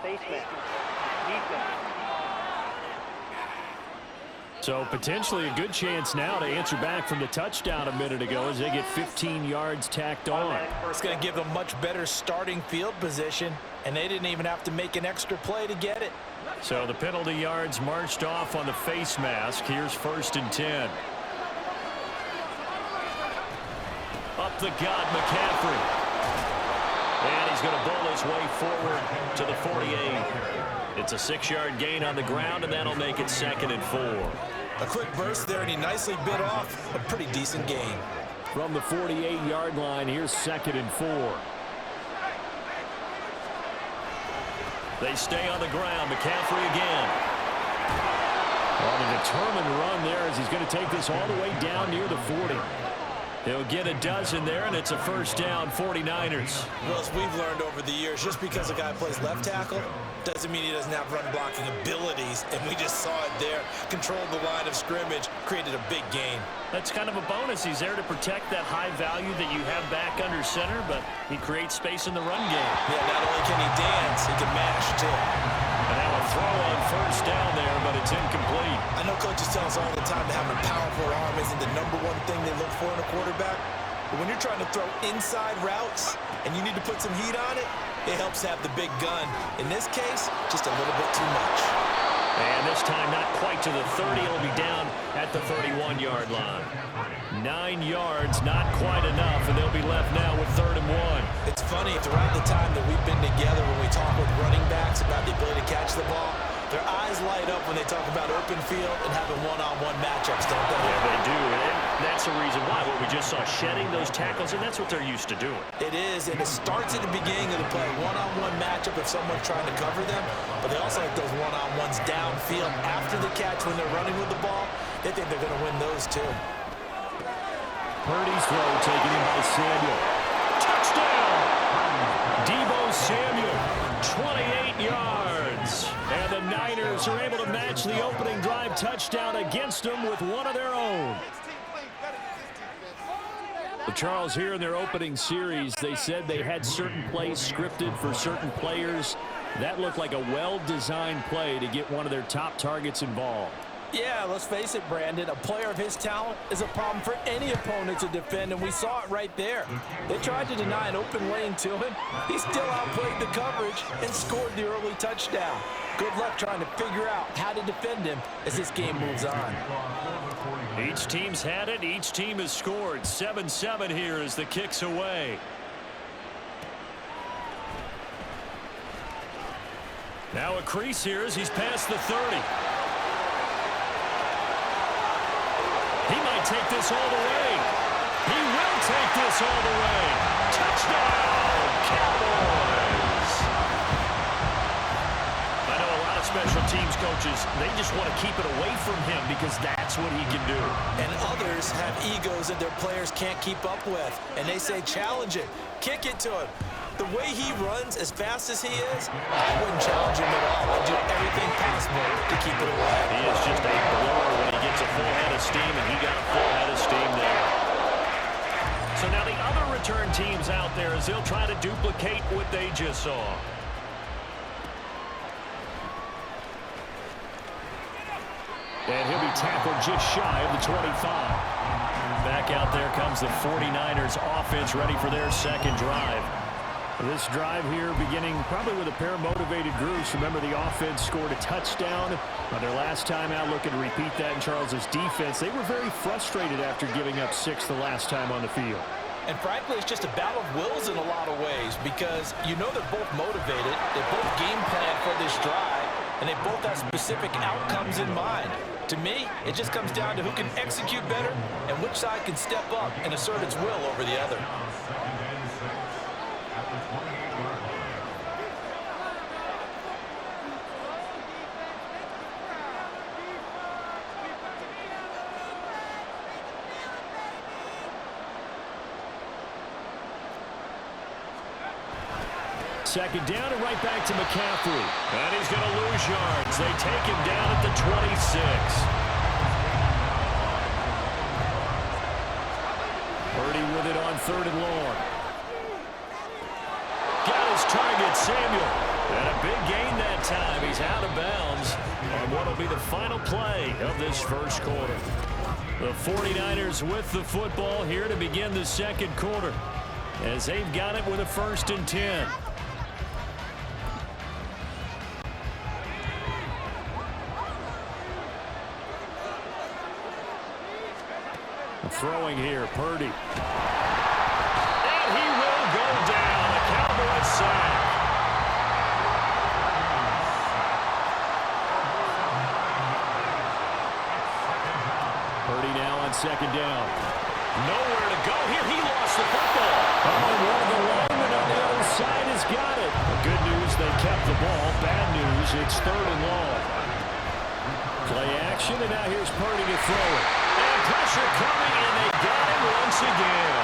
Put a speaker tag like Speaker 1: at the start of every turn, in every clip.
Speaker 1: face mask. Defense.
Speaker 2: So potentially a good chance now to answer back from the touchdown a minute ago as they get 15 yards tacked on.
Speaker 3: It's going to give them much better starting field position, and they didn't even have to make an extra play to get it.
Speaker 2: So the penalty yards marched off on the face mask. Here's 1st and 10. Up the gut, McCaffrey. And he's going to bowl his way forward to the 48. It's a 6-yard gain on the ground, and that'll make it 2nd and 4.
Speaker 3: A quick burst there, and he nicely bit off a pretty decent gain.
Speaker 2: From the 48-yard line, here's 2nd and 4. They stay on the ground. McCaffrey again. On a determined run there as he's going to take this all the way down near the 40. He'll get a dozen there, and it's a 1st down, 49ers.
Speaker 3: Well, as we've learned over the years, just because a guy plays left tackle doesn't mean he doesn't have run blocking abilities, and we just saw it there. Controlled the line of scrimmage, created a big gain.
Speaker 2: That's kind of a bonus. He's there to protect that high value that you have back under center, but he creates space in the run game.
Speaker 3: Yeah, not only can he dance, he can mash, too.
Speaker 2: And now a throw on 1st down there, but it's incomplete.
Speaker 3: I know coaches tell us all the time that having a powerful arm isn't the #1 thing they look for in a quarterback. But when you're trying to throw inside routes and you need to put some heat on it, it helps have the big gun. In this case, just a little bit too much.
Speaker 2: And this time not quite to the 30. It'll be down at the 31-yard line. 9 yards, not quite enough, and they'll be left now with 3rd and 1.
Speaker 3: It's funny, throughout the time that we've been together when we talk with running backs about the ability to catch the ball, their eyes light up when they talk about open field and having one-on-one matchups, don't they?
Speaker 2: Yeah, they do, and that's the reason why. What we just saw, shedding those tackles, and that's what they're used to doing.
Speaker 3: It is, and it starts at the beginning of the play. One-on-one matchup if someone's trying to cover them, but they also like those one-on-ones downfield after the catch when they're running with the ball. They think they're going to win those, too.
Speaker 2: Purdy's throw taken in by Samuel. Touchdown! Deebo Samuel, 28 yards. And the Niners are able to match the opening drive touchdown against them with one of their own. But Charles, here in their opening series, they said they had certain plays scripted for certain players. That looked like a well-designed play to get one of their top targets involved.
Speaker 3: Yeah, let's face it, Brandon. A player of his talent is a problem for any opponent to defend, and we saw it right there. They tried to deny an open lane to him. He still outplayed the coverage and scored the early touchdown. Good luck trying to figure out how to defend him as this game moves on.
Speaker 2: Each team's had it. Each team has scored. 7-7 here as the kick's away. Now a crease here as he's past the 30. He might take this all the way. He will take this all the way. Touchdown, Cowboys. I know a lot of special teams coaches, they just want to keep it away from him because that's what he can do.
Speaker 3: And others have egos that their players can't keep up with. And they say, challenge it. Kick it to him. The way he runs as fast as he is, I wouldn't challenge him at all. I'd do everything possible to keep it away.
Speaker 2: He is just a blower when he gets a full head of steam, and he got a full head of steam there. So now the other return teams out there as they'll try to duplicate what they just saw. And he'll be tackled just shy of the 25. Back out there comes the 49ers offense ready for their second drive. This drive here beginning probably with a pair of motivated groups. Remember, the offense scored a touchdown on their last time out, looking to repeat that in Charles's defense. They were very frustrated after giving up 6 the last time on the field.
Speaker 3: And frankly, it's just a battle of wills in a lot of ways because you know they're both motivated. They both game plan for this drive, and they both have specific outcomes in mind. To me, it just comes down to who can execute better and which side can step up and assert its will over the other.
Speaker 2: Second down and right back to McCaffrey. And he's going to lose yards. They take him down at the 26. Purdy with it on 3rd and long. Got his target, Samuel. And a big gain final play of this first quarter. The 49ers with the football here to begin the second quarter, as they've got it with a 1st and 10. Throwing here, Purdy. And he will go down. A Cowboys sack. Purdy now on 2nd down. Nowhere to go here. He lost the football. Oh, and one of the linemen on the other side has got it. Good news, they kept the ball. Bad news, it's 3rd and long. Play action, and now here's Purdy to throw it. And pressure coming, and they got him once again.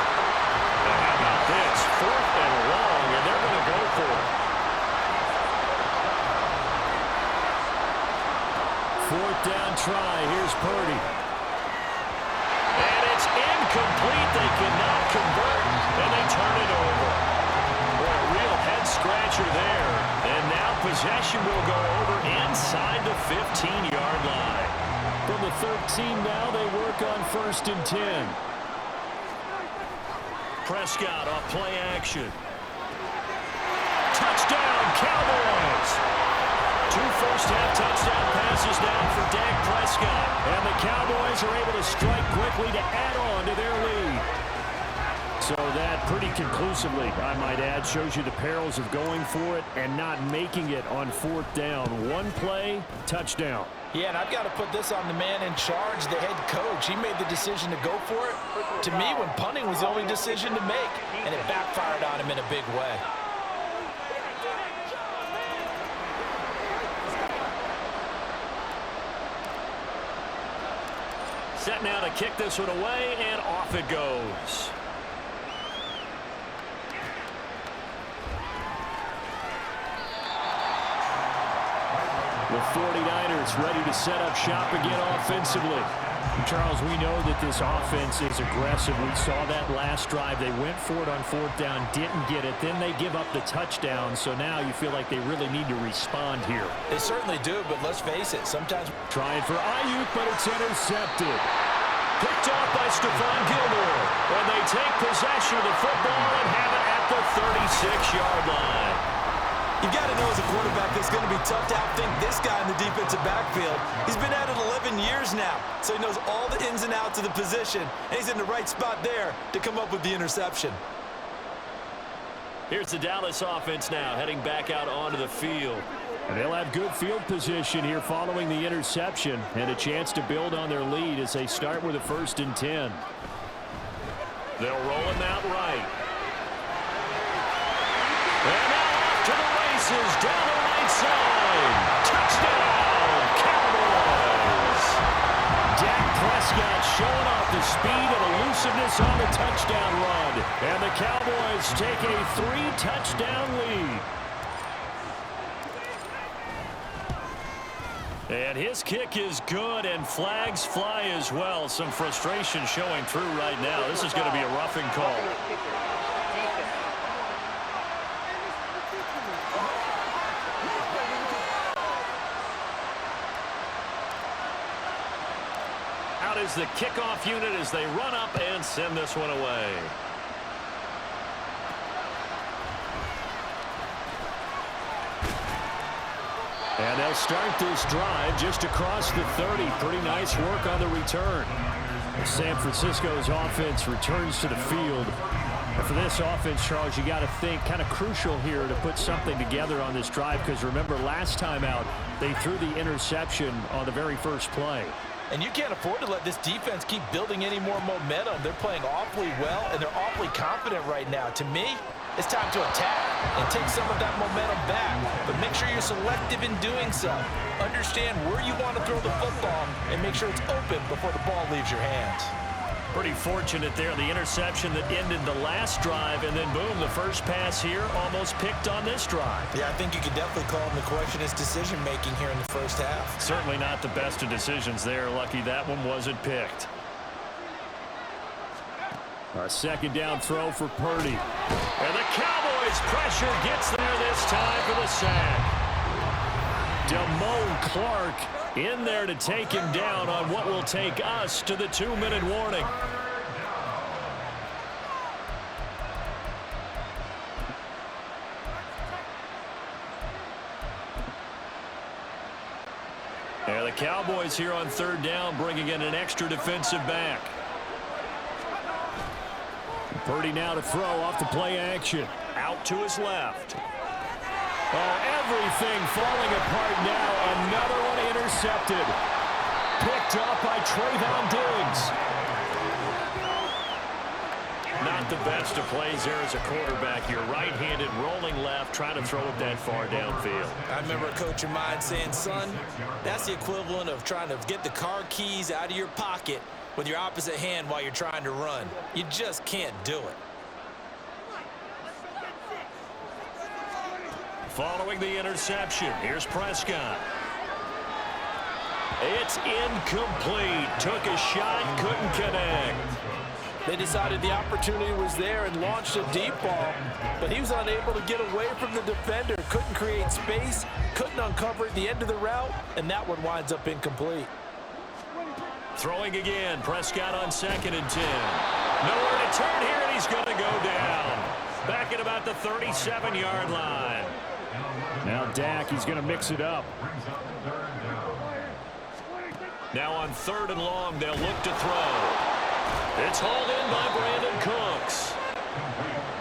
Speaker 2: And how about this? 4th and long, and they're going to go for it. 4th down try. Here's Purdy. And it's incomplete. They cannot convert, and they turn it over. Boy, a real head-scratcher there. And now possession will go over inside the 15-yard line. From the 13 now, they work on 1st and 10. Prescott off play action. Touchdown, Cowboys! 2 first-half touchdown passes down for Dak Prescott. And the Cowboys are able to strike quickly to add on to their lead. So that pretty conclusively, I might add, shows you the perils of going for it and not making it on 4th down. One play, touchdown.
Speaker 3: Yeah, and I've got to put this on the man in charge, the head coach. He made the decision to go for it. To me, when punting was the only decision to make, and it backfired on him in a big way.
Speaker 2: Set now to kick this one away, and off it goes. The 49ers ready to set up shop again offensively. Charles, we know that this offense is aggressive. We saw that last drive. They went for it on 4th down, didn't get it. Then they give up the touchdown. So now you feel like they really need to respond here.
Speaker 3: They certainly do, but let's face it, sometimes...
Speaker 2: Trying for Ayuk, but it's intercepted. Picked off by Stephon Gilmore. And they take possession of the football and have it at the 36-yard line.
Speaker 3: You've got to know as a quarterback it's going to be tough to outthink this guy in the defensive backfield. He's been at it 11 years now, so he knows all the ins and outs of the position, and he's in the right spot there to come up with the interception.
Speaker 2: Here's the Dallas offense now, heading back out onto the field. And they'll have good field position here following the interception and a chance to build on their lead as they start with a 1st and 10. They'll roll him out right. And now off to the races down the right side. Touchdown, Cowboys! Dak Prescott showing off the speed and elusiveness on the touchdown run. And the Cowboys take a 3-touchdown lead. And his kick is good, and flags fly as well. Some frustration showing through right now. This is going to be a roughing call. Out is the kickoff unit as they run up and send this one away. And they'll start this drive just across the 30. Pretty nice work on the return. San Francisco's offense returns to the field. And for this offense, Charles, you got to think kind of crucial here to put something together on this drive, because remember last time out, they threw the interception on the very first play.
Speaker 3: And you can't afford to let this defense keep building any more momentum. They're playing awfully well, and they're awfully confident right now. To me, it's time to attack and take some of that momentum back. But make sure you're selective in doing so. Understand where you want to throw the football and make sure it's open before the ball leaves your hands.
Speaker 2: Pretty fortunate there, the interception that ended the last drive, and then boom, the first pass here almost picked on this drive.
Speaker 3: Yeah, I think you could definitely call him to question his decision-making here in the first half.
Speaker 2: Certainly not the best of decisions there. Lucky that one wasn't picked. A second down throw for Purdy. And the Cowboys pressure gets there this time for the sack. Damone Clark in there to take him down on what will take us to the 2-minute warning. And the Cowboys here on 3rd down, bringing in an extra defensive back. Purdy now to throw off the play action. Out to his left. Oh, everything falling apart now. Another one intercepted. Picked up by Trayvon Diggs. Not the best of plays there as a quarterback. You're right-handed, rolling left, trying to throw it that far downfield.
Speaker 3: I remember a coach of mine saying, son, that's the equivalent of trying to get the car keys out of your pocket with your opposite hand while you're trying to run. You just can't do it.
Speaker 2: Following the interception, here's Prescott. It's incomplete. Took a shot, couldn't connect.
Speaker 3: They decided the opportunity was there and launched a deep ball, but he was unable to get away from the defender. Couldn't create space, couldn't uncover at the end of the route, and that one winds up incomplete.
Speaker 2: Throwing again, Prescott on 2nd and 10. Nowhere to turn here, and he's going to go down. Back at about the 37-yard line. Now Dak, he's going to mix it up. Now on 3rd and long, they'll look to throw. It's hauled in by Brandon Cooks.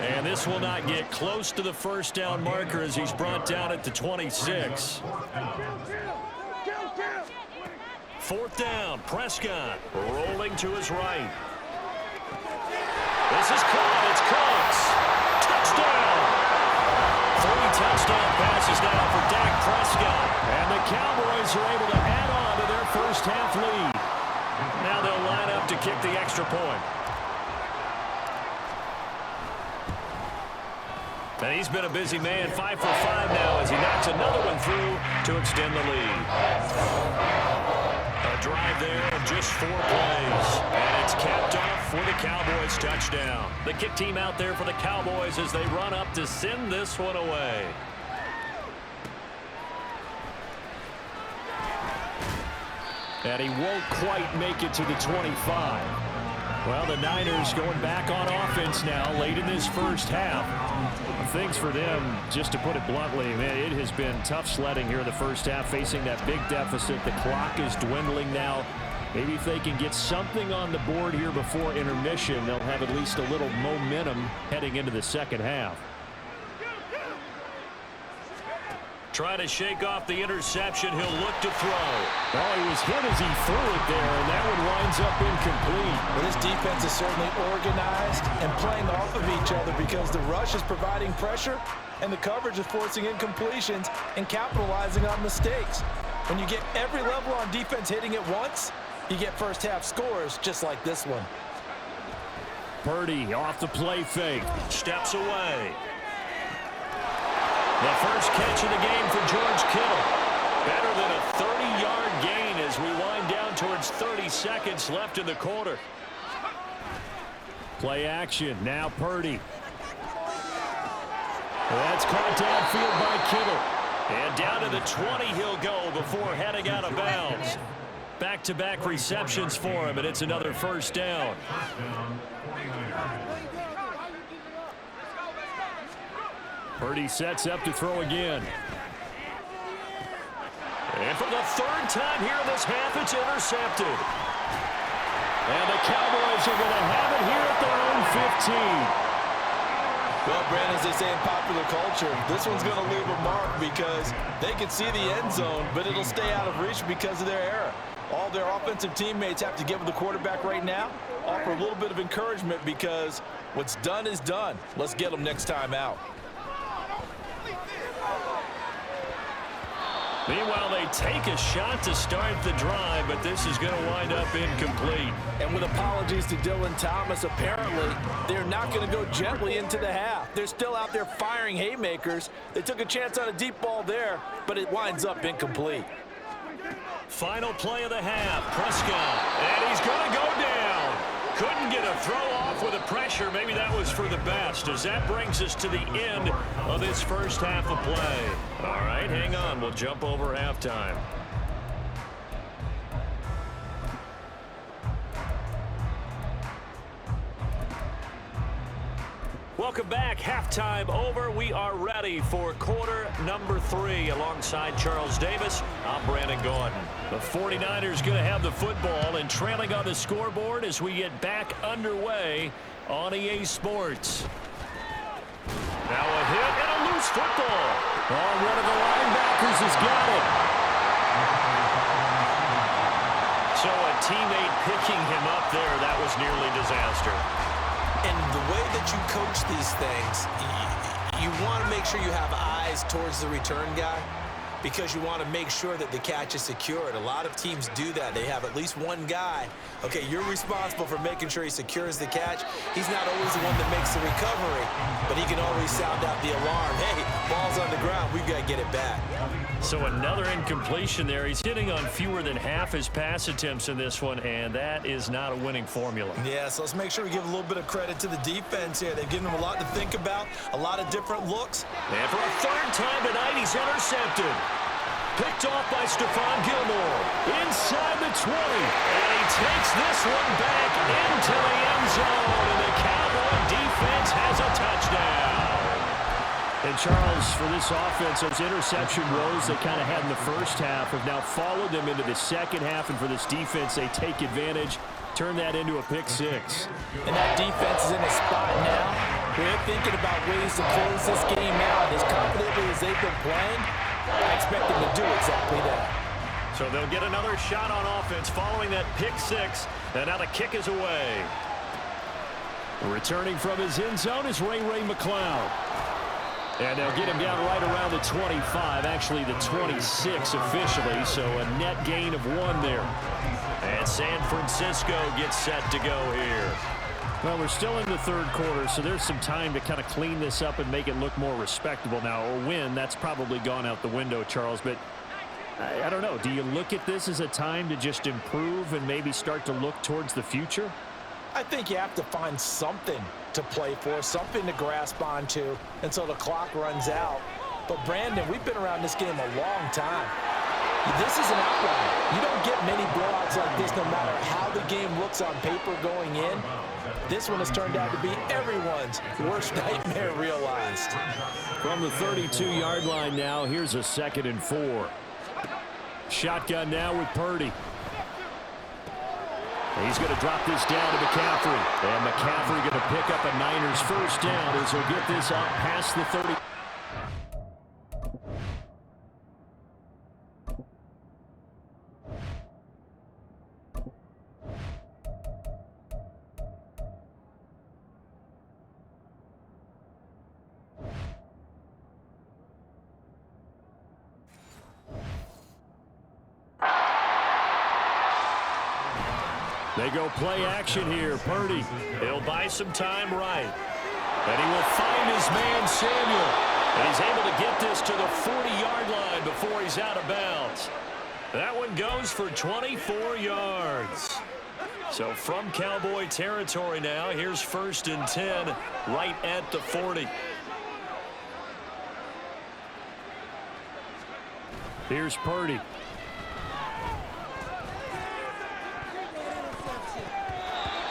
Speaker 2: And this will not get close to the 1st down marker as he's brought down at the 26. 4th down, Prescott rolling to his right. This is caught. It's Cooks. Touchdown. 3 touchdown passes now for Dak Prescott. And the Cowboys are able to add on to their first half lead. Now they'll line up to kick the extra point. And he's been a busy man, 5 for 5 now as he knocks another one through to extend the lead. A drive there of just 4 plays. And it's capped off for the Cowboys touchdown. The kick team out there for the Cowboys as they run up to send this one away. And he won't quite make it to the 25. Well, the Niners going back on offense now late in this first half. Things for them, just to put it bluntly, man, it has been tough sledding here in the first half, facing that big deficit. The clock is dwindling now. Maybe if they can get something on the board here before intermission, they'll have at least a little momentum heading into the second half. Trying to shake off the interception. He'll look to throw. Oh, he was hit as he threw it there, and that one winds up incomplete.
Speaker 3: But his defense is certainly organized and playing off of each other because the rush is providing pressure and the coverage is forcing incompletions and capitalizing on mistakes. When you get every level on defense hitting at once, you get first half scores just like this one.
Speaker 2: Purdy off the play fake. Steps away. The first catch of the game for George Kittle. Better than a 30-yard gain as we wind down towards 30 seconds left in the quarter. Play action. Now Purdy. That's caught downfield by Kittle. And down to the 20 he'll go before heading out of bounds. Back-to-back receptions for him, and it's another first down. Purdy sets up to throw again. And for the 3rd time here in this half, it's intercepted. And the Cowboys are going to have it here at their own 15.
Speaker 3: Well, Brandon, as they say in popular culture, this one's going to leave a mark because they can see the end zone, but it'll stay out of reach because of their error. All their offensive teammates have to give the quarterback right now, offer a little bit of encouragement because what's done is done. Let's get them next time out.
Speaker 2: Meanwhile, they take a shot to start the drive, but this is going to wind up incomplete.
Speaker 3: And with apologies to Dylan Thomas, apparently they're not going to go gently into the half. They're still out there firing haymakers. They took a chance on a deep ball there, but it winds up incomplete.
Speaker 2: Final play of the half, Prescott, and he's going to go down. Couldn't get a throw off with the pressure. Maybe that was for the best, as that brings us to the end of this first half of play. All right, hang on. We'll jump over halftime. Welcome back. Halftime over. We are ready for quarter number 3. Alongside Charles Davis, I'm Brandon Gordon. The 49ers going to have the football and trailing on the scoreboard as we get back underway on EA Sports. Now a hit and a loose football. Oh, one of the linebackers has got it. So a teammate picking him up there, that was nearly disaster.
Speaker 3: And the way that you coach these things, you want to make sure you have eyes towards the return guy because you want to make sure that the catch is secured. A lot of teams do that. They have at least one guy. Okay, you're responsible for making sure he secures the catch. He's not always the one that makes the recovery, but he can always sound out the alarm. Hey, ball's on the ground. We've got to get it back.
Speaker 2: So another incompletion there. He's hitting on fewer than half his pass attempts in this one, and that is not a winning formula.
Speaker 3: Yeah, so let's make sure we give a little bit of credit to the defense here. They've given him a lot to think about, a lot of different looks.
Speaker 2: And for a third time tonight, he's intercepted. Picked off by Stephon Gilmore. Inside the 20. And he takes this one back into the end zone. And the Cowboy defense has a touchdown. And Charles, for this offense, those interception woes they kind of had in the first half have now followed them into the second half. And for this defense, they take advantage, turn that into a pick six.
Speaker 3: And that defense is in a spot now where they're thinking about ways to close this game out. As confidently as they've been playing, I expect them to do exactly that.
Speaker 2: So they'll get another shot on offense following that pick six. And now the kick is away. Returning from his end zone is Ray McCloud. And they'll get him down right around the 25, actually the 26 officially, so a net gain of 1 there. And San Francisco gets set to go here. Well, we're still in the third quarter, so there's some time to kind of clean this up and make it look more respectable now. A win, that's probably gone out the window, Charles, but I don't know. Do you look at this as a time to just improve and maybe start to look towards the future?
Speaker 3: I think you have to find something to play for, something to grasp onto until the clock runs out. But, Brandon, we've been around this game a long time. This is an outlier. You don't get many blowouts like this no matter how the game looks on paper going in. This one has turned out to be everyone's worst nightmare realized.
Speaker 2: From the 32-yard line now, here's a 2nd and 4. Shotgun now with Purdy. He's going to drop this down to McCaffrey. And McCaffrey going to pick up a Niners first down as he'll get this up past the 30. They go play action here. Purdy. He'll buy some time right. And he will find his man Samuel. And he's able to get this to the 40-yard line before he's out of bounds. That one goes for 24 yards. So from Cowboy territory now, here's 1st and 10 right at the 40. Here's Purdy.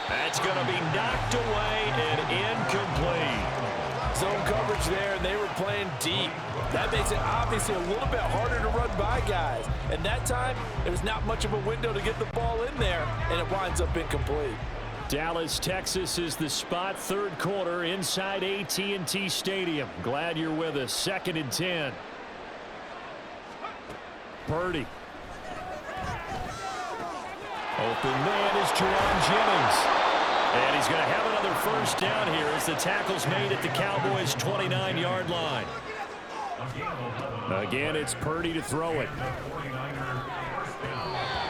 Speaker 2: That's going to be knocked away and incomplete.
Speaker 3: Zone coverage there, and they were playing deep. That makes it obviously a little bit harder to run by guys. And that time, there's not much of a window to get the ball in there, and it winds up incomplete.
Speaker 2: Dallas, Texas is the spot. 3rd quarter inside AT&T Stadium. Glad you're with us. 2nd and 10. Purdy. Open man is Jerron Jennings. And he's going to have another first down here as the tackle's made at the Cowboys' 29-yard line. Again, it's Purdy to throw it.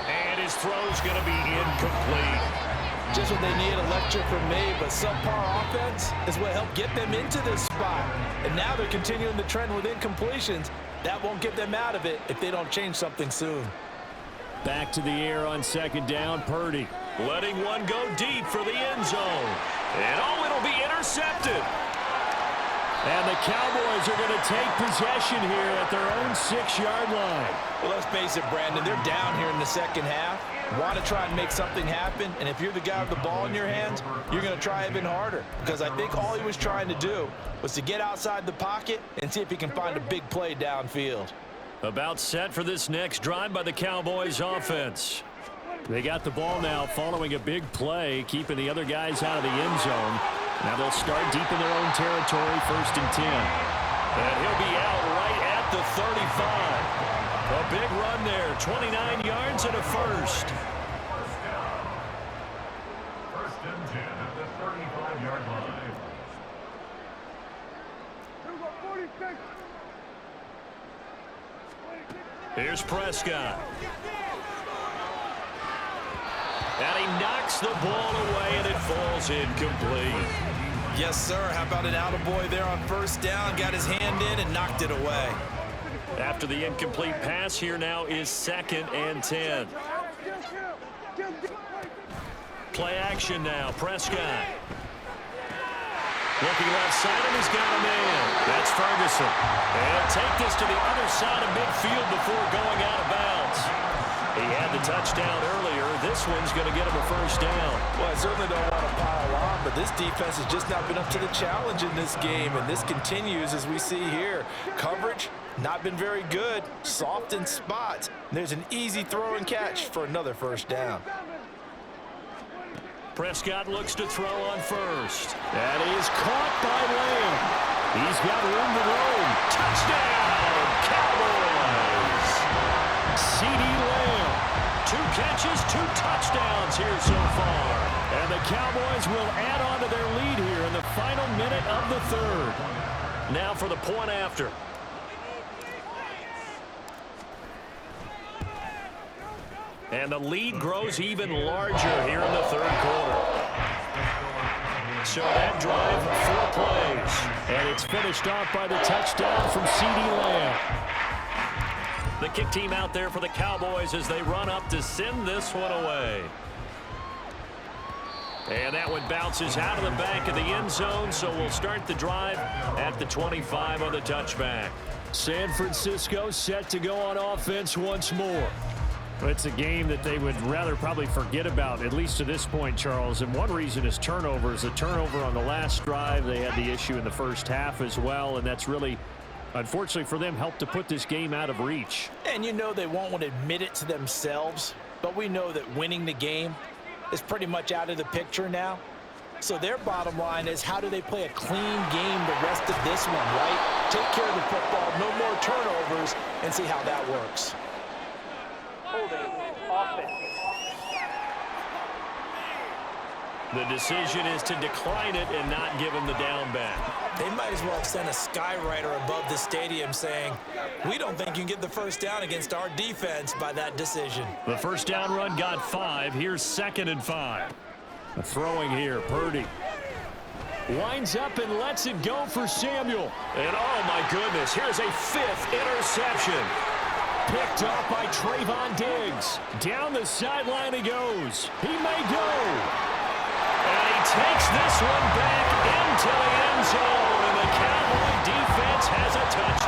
Speaker 2: And his throw's going to be incomplete.
Speaker 3: Just what they need, a lecture from me, but subpar offense is what helped get them into this spot. And now they're continuing the trend with incompletions. That won't get them out of it if they don't change something soon.
Speaker 2: Back to the air on 2nd down, Purdy. Letting one go deep for the end zone. And oh, it'll be intercepted. And the Cowboys are going to take possession here at their own 6-yard line.
Speaker 3: Well, let's face it, Brandon, they're down here in the second half. Want to try and make something happen, and if you're the guy with the ball in your hands, you're going to try even harder, because I think all he was trying to do was to get outside the pocket and see if he can find a big play downfield.
Speaker 2: About set for this next drive by the Cowboys offense. They got the ball now following a big play, keeping the other guys out of the end zone. Now they'll start deep in their own territory, 1st and 10. And he'll be out right at the 35. A big run there, 29 yards and a first.
Speaker 4: 1st and 10 at the 35-yard line.
Speaker 2: Here's Prescott. And he knocks the ball away, and it falls incomplete.
Speaker 3: Yes, sir. How about an attaboy there on 1st down? Got his hand in and knocked it away.
Speaker 2: After the incomplete pass, here now is 2nd and 10. Play action now. Prescott. Looking left side, and he's got a man. That's Ferguson. And take this to the other side of midfield before going out of bounds. He had the touchdown earlier. This one's going to get him a 1st down.
Speaker 3: Well, I certainly don't want to pile on, but this defense has just not been up to the challenge in this game, and this continues as we see here. Coverage, not been very good. Soft in spots. There's an easy throw and catch for another 1st down.
Speaker 2: Prescott looks to throw on 1st. That is caught by Lamb. He's got room to roam. Touchdown, Cowboys. C.D. Lamb. 2 catches, 2 touchdowns here so far. And the Cowboys will add on to their lead here in the final minute of the 3rd. Now for the point after. And the lead grows even larger here in the 3rd quarter. So that drive, 4 plays. And it's finished off by the touchdown from C.D. Lamb. The kick team out there for the Cowboys as they run up to send this one away. And that one bounces out of the back of the end zone, so we'll start the drive at the 25 on the touchback. San Francisco set to go on offense once more.
Speaker 5: It's a game that they would rather probably forget about, at least to this point, Charles. And one reason is turnovers. A turnover on the last drive. They had the issue in the 1st half as well, and that's really, unfortunately for them, helped to put this game out of reach.
Speaker 3: And you know they won't want to admit it to themselves, but we know that winning the game is pretty much out of the picture now. So their bottom line is, how do they play a clean game the rest of this one, right? Take care of the football, no more turnovers, and see how that works.
Speaker 2: The decision is to decline it and not give him the down back.
Speaker 3: They might as well have sent a skywriter above the stadium saying, we don't think you can get the 1st down against our defense by that decision.
Speaker 2: The 1st down run got 5. Here's 2nd and 5. Throwing here, Purdy. Winds up and lets it go for Samuel. And oh my goodness, here's a 5th interception. Picked up by Trayvon Diggs. Down the sideline he goes. He may go. And he takes this one back into the end zone. And the Cowboy defense has a touchdown.